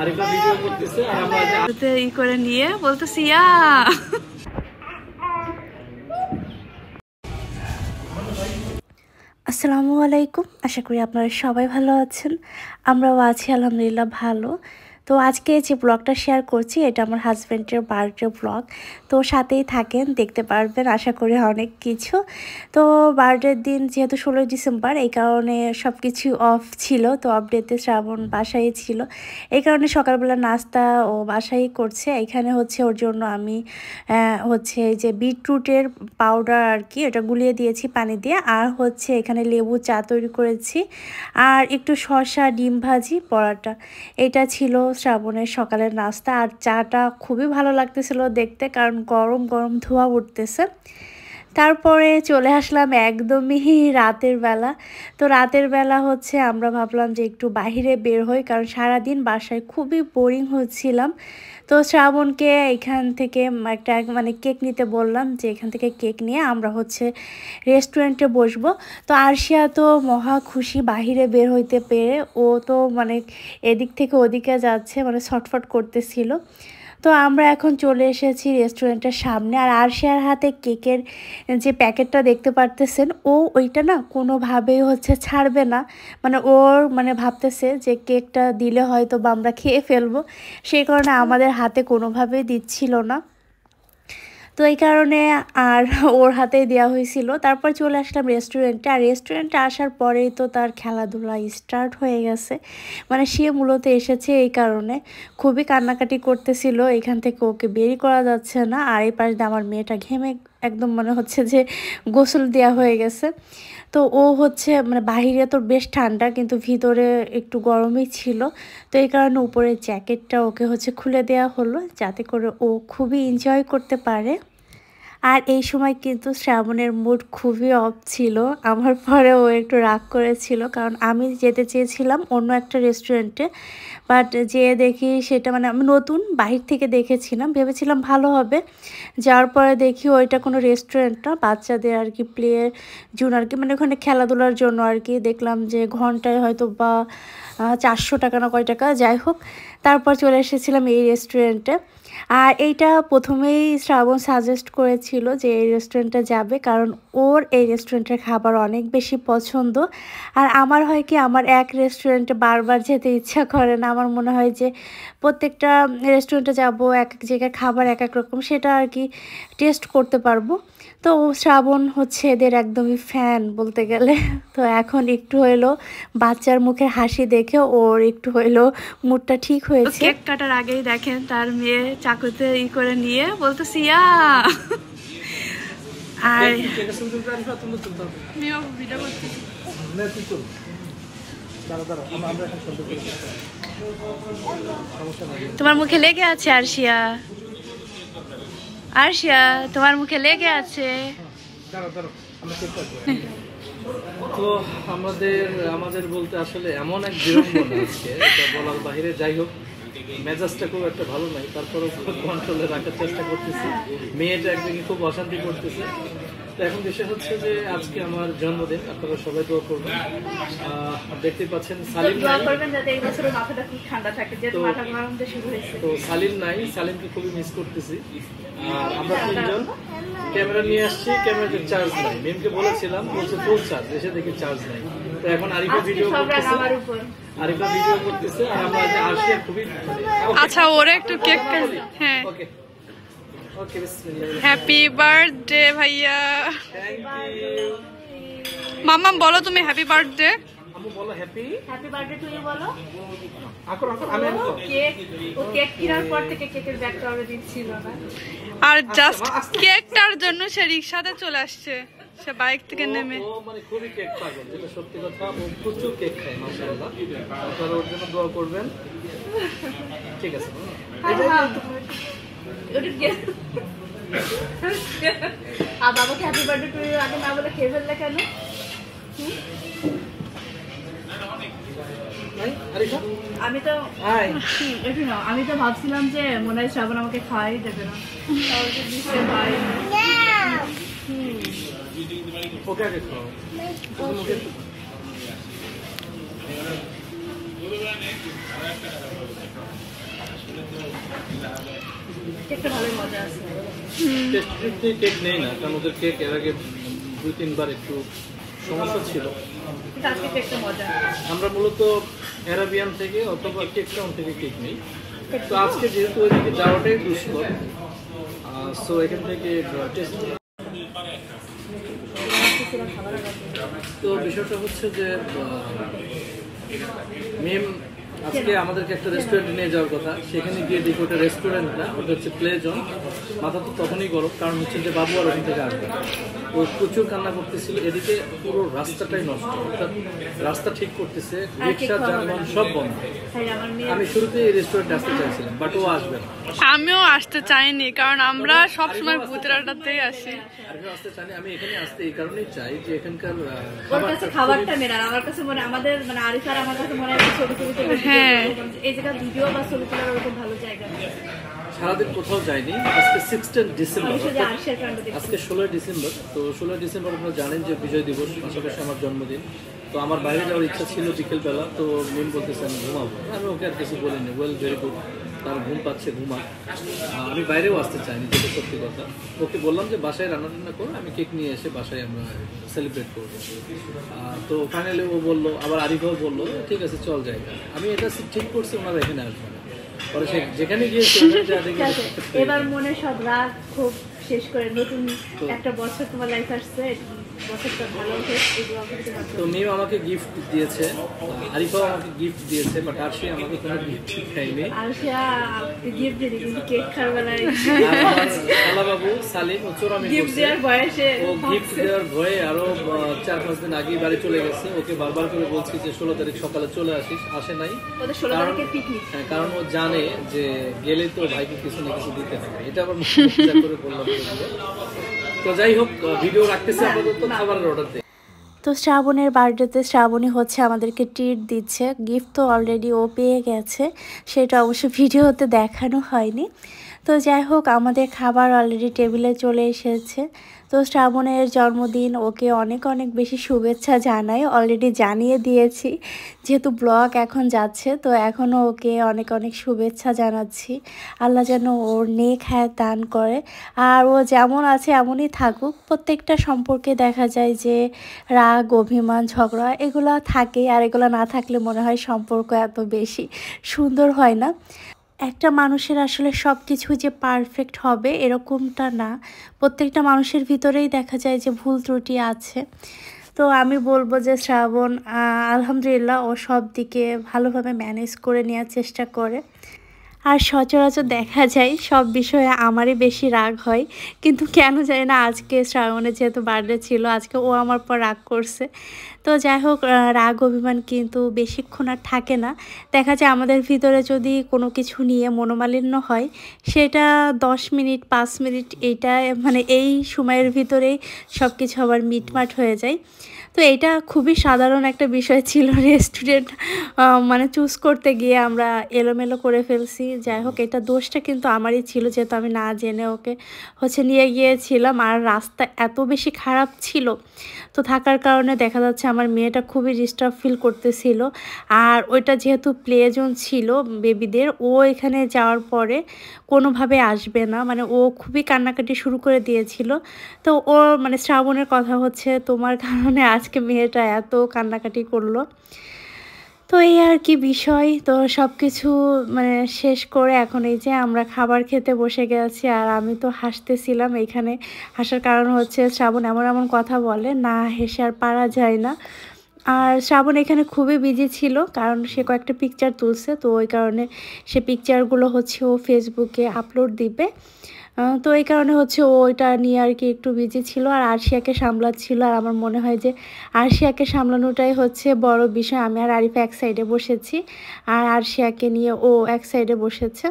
Arifa video করতেছে আর আমরা ই করে নিয়ে বলতেছি ইয়া। আসসালামু আলাইকুম, আশা করি আপনারা সবাই ভালো আছেন। আমরাও আছি আলহামদুলিল্লাহ ভালো। তো আজকে যে ব্লগটা শেয়ার করছি এটা আমার হাজব্যান্ডের বার্থডে ব্লগ। তো সাথেই থাকেন, দেখতে পারবেন আশা করি অনেক কিছু। তো বার্থডের দিন যেহেতু 16 ডিসেম্বর, এই কারণে সব কিছু অফ ছিল। তো অফ ডেতে শ্রাবণ বাসায় ছিল, এই কারণে সকালবেলা নাস্তা ও বাসায় করছে। এখানে হচ্ছে ওর জন্য আমি হচ্ছে এই যে বিটরুটের পাউডার আর কি, এটা গুলিয়ে দিয়েছি পানি দিয়ে। আর হচ্ছে এখানে লেবু চা তৈরি করেছি, আর একটু শসা, ডিম ভাজি, পরোটা। এটা ছিল শ্রাবণের সকালের নাস্তা। আর চাটা খুবই ভালো লাগতেছিল দেখতে, কারণ গরম গরম ধোঁয়া উঠতেছে। তারপরে চলে আসলাম একদমই রাতের বেলা। তো রাতের বেলা হচ্ছে আমরা ভাবলাম যে একটু বাইরে বের হই, কারণ সারাদিন বাসায় খুবই বোরিং হচ্ছিলাম। তো শ্রাবণকে এখান থেকে একটা কেক নিতে বললাম, যে এখান থেকে কেক নিয়ে আমরা হচ্ছে রেস্টুরেন্টে বসবো। তো আরশিয়া তো মহা খুশি বাহিরে বের হইতে পেরে। ও তো এদিক থেকে ওদিকে যাচ্ছে, ছটফট করতেছিল। তো আমরা এখন চলে এসেছি রেস্টুরেন্টের সামনে। আর আরশিয়ার হাতে কেকের যে প্যাকেটটা দেখতে পারতেছেন, ও ওইটা না কোনোভাবেই হচ্ছে ছাড়বে না। ওর ভাবতেছে যে কেকটা দিলে হয়তো বা আমরা খেয়ে ফেলবো, সেই কারণে আমাদের হাতে কোনোভাবেই দিচ্ছিল না। তো এই কারণে আর ওর হাতেই দেওয়া হয়েছিল। তারপর চলে আসলাম রেস্টুরেন্টে। আর রেস্টুরেন্টে আসার পরেই তো তার খেলাধুলা স্টার্ট হয়ে গেছে। সে মূলত এসেছে এই কারণে, খুবই কান্নাকাটি করতেছিল, এখান থেকে ওকে বেরই করা যাচ্ছে না। আর এই পাশে আমার মেয়েটা ঘেমে একদম মনে হচ্ছে যে গোসল দেওয়া হয়ে গেছে। তো ও হচ্ছে বাহিরে তো বেশ ঠান্ডা, কিন্তু ভিতরে একটু গরমই ছিল। তো এই কারণে উপরে জ্যাকেটটা ওকে হচ্ছে খুলে দেওয়া হলো, যাতে করে ও খুবই এনজয় করতে পারে। আর এই সময় কিন্তু শ্রাবণের মুড খুবই অফ ছিল। আমার পরে ও একটু রাগ করেছিল, কারণ আমি যেতে চেয়েছিলাম অন্য একটা রেস্টুরেন্টে, বাট যেয়ে দেখি সেটা আমি নতুন বাহির থেকে দেখেছিলাম, ভেবেছিলাম ভালো হবে। যাওয়ার পরে দেখি ওইটা কোনো রেস্টুরেন্ট না, বাচ্চাদের আর কি প্লে জোন আর কি, ওখানে খেলাধুলার জন্য আর কি। দেখলাম যে ঘন্টায় হয়তো বা 400 টাকা না কয় টাকা, যাই হোক। তারপর চলে এসেছিলাম এই রেস্টুরেন্টে। আর এইটা প্রথমেই শ্রাবণ সাজেস্ট করেছিল যে এই রেস্টুরেন্টে যাবে, কারণ ওর এই রেস্টুরেন্টের খাবার অনেক বেশি পছন্দ। আর আমার হয় কি, আমার এক রেস্টুরেন্টে বারবার যেতে ইচ্ছা করে না। আমার মনে হয় যে প্রত্যেকটা রেস্টুরেন্টে যাব, এক এক জায়গায় খাবার এক এক রকম, সেটা আর কি টেস্ট করতে পারবো। তো শ্রাবণ হচ্ছে এদের একদমই ফ্যান বলতে গেলে। তো এখন একটু হইলো বাচ্চার মুখের হাসি দেখে ওর একটু হইলো মুডটা ঠিক হয়েছে। কেক কাটার আগেই দেখেন তার মেয়ে চাকুতে করে নিয়ে বলতেছি ইয়া। আর তোমার মুখে লেগে আছে আরশিয়া, আরশিয়া তোমার মুখে লেগে আছে। তো আমাদের বলতে আসলে এমন এক বিড়ম্বনা আজকে, এটা বলার বাইরে। যাই হোক, মেজাজটা খুব একটা ভালো নাই, তারপরেও কন্ট্রোলে রাখার চেষ্টা করতেছি। মেয়েটা একদিকে খুব অশান্তি করতেছে। তো এখন বিষয় হচ্ছে যে আজকে আমার জন্মদিন, আপনারা সবাই দোয়া করবেন। দেখতে পাচ্ছেন সালিম নাই, তো সালিম নাই, সালিমকে খুবই মিস করতেছি। আর আমরা তিনজন ক্যামেরা নিয়ে আসছি, ক্যামেরাতে চার্জ নাই। মেমকে বলেছিলাম, বলছে ফুল চার্জ, এসে দেখি চার্জ নাই। তো এখন আরিফা ভিডিও করতেছে, আর আমরা যে আসছি খুবই আচ্ছা ওরে একটু কেক। হ্যাঁ, ওকে ওকে, বিসমিল্লাহ। হ্যাপি বার্থডে ভাইয়া। Thank you. মাম্মা বলো তুমি হ্যাপি বার্থডে। আম্মু বলো হ্যাপি বার্থডে টু ইউ বলো। কেক কেনার পর থেকে কেকের ব্যাগটা অর্ডার দিচ্ছিল না, আর জাস্ট কেকটার জন্য সে রিক্সাতে চলে আসছে, সে বাইক থেকে নেমে। ও খুবই কেক পাগল, যেটা সত্যি কথা। ও প্রচুর কেক খায় মাশাআল্লাহ। আপনারা ওর জন্য দোয়া করবেন, ঠিক আছে? আর বাবাকে হ্যাপি বার্থডে টু ইউ আগে না বলে খেয়ে ফেললে কেন? আমি তো ভাবছিলাম যে মনে হয় শ্রাবণ আমাকে খাওয়াই দেবে না। কেকটা ভালোই মজা আছে। টেস্টি কেক নেই না, কারণ ওদের কেক এর আগে 2-3 বার একটু সমস্যা ছিল। কিন্তু আজকে কেকটা মজা। আমরা মূলত অ্যারাবিয়ান থেকে অথবা কেক টাউন থেকে কেক নেই, তো আজকে যেহেতু ওইদিকে যাওয়াটাই দুষ্কর, সো এখান থেকে টেস্ট। তো বিষয়টা হচ্ছে যে মেম আজকে আমাদেরকে একটা রেস্টুরেন্টে নিয়ে যাওয়ার কথা, সেখানে গিয়ে দেখি ওটা রেস্টুরেন্ট না, ওটা হচ্ছে প্লে জোন। মাথা তো তখনই গরম, কারণ হচ্ছে যে বাবু আর ওখান থেকে আসবে, ও প্রচুর কান্না করতেছিল। এদিকে পুরো রাস্তাটাই নষ্ট, অর্থাৎ রাস্তা ঠিক করতেছে, রিক্সা যানবাহন সব বন্ধ। আমি শুরুতে এই রেস্টুরেন্টে আসতে চাইছিলাম, বাট ও আসবে না। আমিও আসতে চাইনি, কারণ আমরা সবসময় ভূতের আড্ডাতেই আসি। আমিও আসতে চাইনি, আমি এখানে আসতে এই কারণেই চাই যে এখানকার ওর কাছে খাবারটা মেন, আর আমার কাছে মনে আমাদের মানে আরিফার আমার কাছে মনে হয় ছবি ছবি হ্যাঁ, এই জায়গা ভিডিও বা ছবি তোলার ওরকম ভালো জায়গা। সারাদিন কোথাও যায়নি। আজকে 16 ডিসেম্বর, আজকে 16 ডিসেম্বর। তো 16 ডিসেম্বর আপনারা জানেন যে বিজয় দিবস, পাশাপাশি আমার জন্মদিন। তো আমার বাইরে যাওয়ার ইচ্ছা ছিল বিকেলবেলা, তো মিম বলতেছে আমি ঘুমাবো। আমি ওকে আর কিছু বলিনি, ওয়েল ভেরি গুড, তার ঘুম পাচ্ছে ঘুমা। আমি বাইরেও আসতে চাইনি, যেটা সত্যি কথা। ওকে বললাম যে বাসায় রান্না টান্না করো, আমি কেক নিয়ে এসে বাসায় আমরা সেলিব্রেট করবো। তো ফাইনালি ও বললো, আবার আরিফাও বললো ঠিক আছে চল জায়গা। আমি এটা ঠিক করছি, ওনারা এখানে আসবে না। পরে সে যেখানে গিয়েছে এবার মনে সব রাগ খুব শেষ করে নতুন একটা বছর তোমার লাইফ আসছে, বছরটা ভালো হোক। তো মিম আমাকে গিফট দিয়েছে, আরিফাও আমাকে গিফট দিয়েছে, বাট আর সে আমাকে কোনো গিফট খাইনি। আর সে গিফট দিলি কিন্তু কেক খাওয়ার বেলায় বাবু সালিম ও চোরামি গিফট দেওয়ার বয়সে ও গিফট দেওয়ার ভয়ে আরো 4-5 দিন আগেই বাড়ি চলে গেছে। ওকে বারবার করে বলছি যে 16 তারিখ সকালে চলে আসিস, আসে নাই। ওদের 16 তারিখে পিকনিক, কারণ ও জানে যে গেলে তো ভাইকে কিছু না কিছু দিতে হবে। এটা আবার মজা করে বললাম। তো যাই হোক, ভিডিও রাখতেছি আপাতত, খাবারের অর্ডার দিই। তো শ্রাবণের বার্থডেতে শ্রাবণী হচ্ছে আমাদেরকে ট্রিট দিচ্ছে। গিফট তো অলরেডি ও পেয়ে গেছে, সেটা অবশ্য ভিডিওতে দেখানো হয়নি। তো যাই হোক, আমাদের খাবার অলরেডি টেবিলে চলে এসেছে। তো শ্রাবণের জন্মদিন, ওকে অনেক অনেক বেশি শুভেচ্ছা জানাই। অলরেডি জানিয়ে দিয়েছি, যেহেতু ব্লগ এখন যাচ্ছে, তো এখনও ওকে অনেক অনেক শুভেচ্ছা জানাচ্ছি। আল্লাহ যেন ওর নেক হায়াত দান করে, আর ও যেমন আছে এমনই থাকুক। প্রত্যেকটা সম্পর্কে দেখা যায় যে রাগ, অভিমান, ঝগড়া এগুলো থাকে, আর এগুলো না থাকলে মনে হয় সম্পর্ক এত বেশি সুন্দর হয় না। একটা মানুষের আসলে সব কিছু যে পারফেক্ট হবে এরকমটা না, প্রত্যেকটা মানুষের ভিতরেই দেখা যায় যে ভুল ত্রুটি আছে। তো আমি বলবো যে শ্রাবণ আলহামদুলিল্লাহ ও সব দিকে ভালোভাবে ম্যানেজ করে নেওয়ার চেষ্টা করে। আর সচরাচর দেখা যায় সব বিষয়ে আমারই বেশি রাগ হয়, কিন্তু কেন জানি না আজকে শ্রাবণের যেহেতু বার্থডে ছিল, আজকে ও আমার পর রাগ করছে। তো যাই হোক, রাগ অভিমান কিন্তু বেশিক্ষণ আর থাকে না। দেখা যায় আমাদের ভিতরে যদি কোনো কিছু নিয়ে মনোমালিন্য হয়, সেটা 10 মিনিট 5 মিনিট এইটা মানে এই সময়ের ভিতরেই সব কিছু আবার মিটমাট হয়ে যায়। তো এটা খুবই সাধারণ একটা বিষয় ছিল, রেস্টুরেন্ট মানে চুজ করতে গিয়ে আমরা এলোমেলো করে ফেলছি। যাই হোক, এটা দোষটা কিন্তু আমারই ছিল, যেহেতু আমি না জেনে ওকে হচ্ছে নিয়ে গিয়েছিলাম। আর রাস্তা এত বেশি খারাপ ছিল, তো থাকার কারণে দেখা যাচ্ছে আমার মেয়েটা খুবই ডিস্টার্ব ফিল করতেছিল। আর ওইটা যেহেতু প্লে জোন ছিল বেবিদের, ও এখানে যাওয়ার পরে কোনোভাবে আসবে না, মানে ও খুবই কান্নাকাটি শুরু করে দিয়েছিল। তো ওর মানে শ্রাবণের কথা হচ্ছে, তোমার কারণে আজকে মেয়েটা এত কান্নাকাটি করলো। তো এই আর কি বিষয়। তো সব কিছু মানে শেষ করে এখন এই যে আমরা খাবার খেতে বসে গেছি, আর আমি তো হাসতেছিলাম। এইখানে হাসার কারণ হচ্ছে শ্রাবণ এমন এমন কথা বলে, না হেসে আর পারা যায় না। আর শ্রাবণ এখানে খুবই বিজি ছিল, কারণ সে কয়েকটা পিকচার তুলছে, তো ওই কারণে সে পিকচারগুলো হচ্ছে ও ফেসবুকে আপলোড দিবে। তো এই কারণে হচ্ছে ও ওইটা নিয়ে আর কি একটু বিজি ছিল, আর আরশিয়াকে সামলাচ্ছিল। আর আমার মনে হয় যে আরশিয়াকে সামলানোটাই হচ্ছে বড় বিষয়। আমি আর আরিফা এক সাইডে বসেছি, আর আরশিয়াকে নিয়ে ও এক সাইডে বসেছে।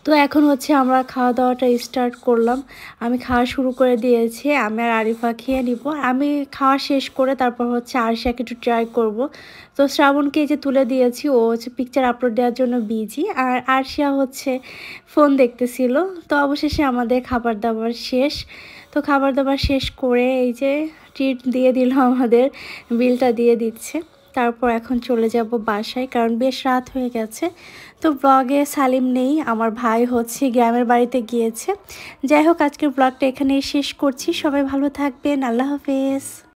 তো এখন হচ্ছে আমরা খাওয়া দাওয়াটা স্টার্ট করলাম। আমি খাওয়া শুরু করে দিয়েছি, আমি আর আরিফা খেয়ে নিব। আমি খাওয়া শেষ করে তারপর হচ্ছে আরশিয়াকে একটু ট্রাই করব। তো শ্রাবণকে যে তুলে দিয়েছি, ও হচ্ছে পিকচার আপলোড দেওয়ার জন্য বিজি, আর আরশিয়া হচ্ছে ফোন দেখতেছিল। তো অবশেষে আমাদের খাবার দাবার শেষ। তো খাবার দাবার শেষ করে এই যে ট্রিট দিয়ে দিল, আমাদের বিলটা দিয়ে দিচ্ছে। তারপর এখন চলে যাব বাসায়, কারণ বেশ রাত হয়ে গেছে। তো ব্লগে সালিম নেই, আমার ভাই হচ্ছে গ্রামের বাড়িতে গিয়েছে। যাই হোক, আজকের ব্লগটা এখানেই শেষ করছি। সবাই ভালো থাকবেন, আল্লাহ হাফেজ।